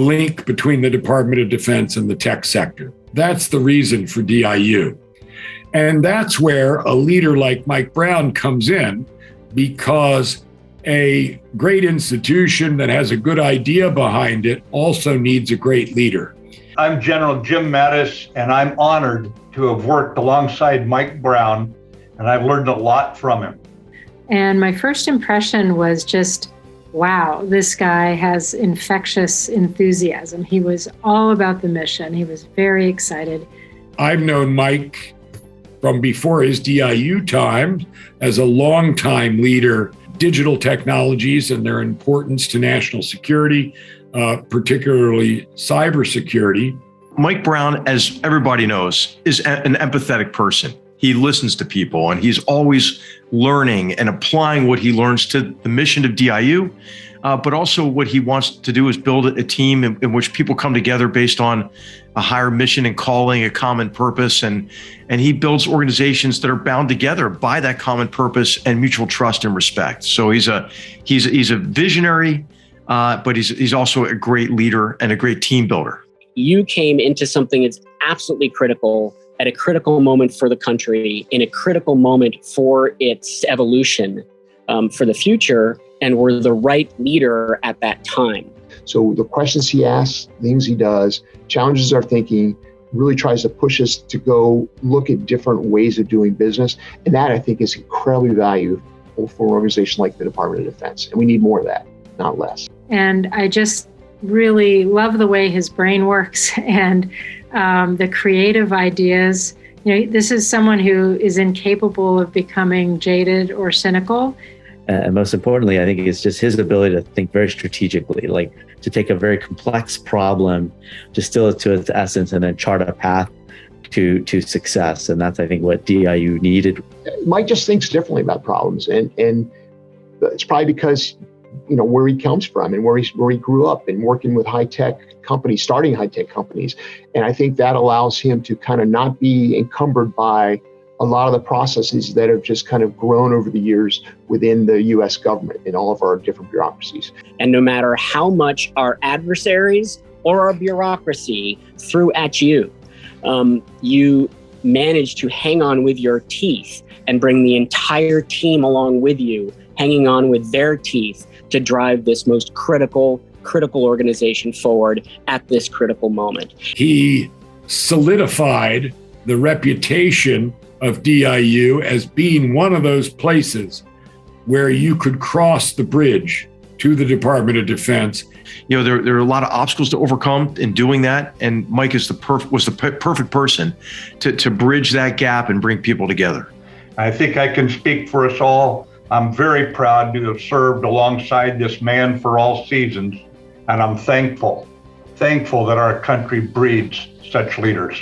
link between the Department of Defense and the tech sector. That's the reason for DIU. And that's where a leader like Mike Brown comes in, because a great institution that has a good idea behind it also needs a great leader. I'm General Jim Mattis, and I'm honored to have worked alongside Mike Brown, and I've learned a lot from him. And my first impression was just, wow, this guy has infectious enthusiasm. He was all about the mission. He was very excited. I've known Mike from before his DIU time as a longtime leader, digital technologies and their importance to national security, particularly cybersecurity. Mike Brown, as everybody knows, is an empathetic person. He listens to people, and he's always learning and applying what he learns to the mission of DIU, but also what he wants to do is build a team in which people come together based on a higher mission and calling, a common purpose, and he builds organizations that are bound together by that common purpose and mutual trust and respect. So he's a visionary, but he's also a great leader and a great team builder. You came into something that's absolutely critical at a critical moment for the country, in a critical moment for its evolution for the future, and were the right leader at that time. So the questions he asks, things he does, challenges our thinking, really tries to push us to go look at different ways of doing business. And that, I think, is incredibly valuable for an organization like the Department of Defense. And we need more of that, not less. And I just really love the way his brain works and the creative ideas. You know, this is someone who is incapable of becoming jaded or cynical. And most importantly, I think it's just his ability to think very strategically, like to take a very complex problem, distill it to its essence, and then chart a path to success. And that's, I think, what DIU needed. Mike just thinks differently about problems. And it's probably because, you know, where he comes from and where he grew up and working with high-tech companies, starting high-tech companies. And I think that allows him to kind of not be encumbered by a lot of the processes that have just kind of grown over the years within the U.S. government in all of our different bureaucracies. And no matter how much our adversaries or our bureaucracy threw at you, you managed to hang on with your teeth and bring the entire team along with you, hanging on with their teeth to drive this most critical organization forward at this critical moment. He solidified the reputation of DIU as being one of those places where you could cross the bridge to the Department of Defense. You know, there are a lot of obstacles to overcome in doing that, and Mike was the perfect person to bridge that gap and bring people together. I think I can speak for us all. I'm very proud to have served alongside this man for all seasons, and I'm thankful that our country breeds such leaders.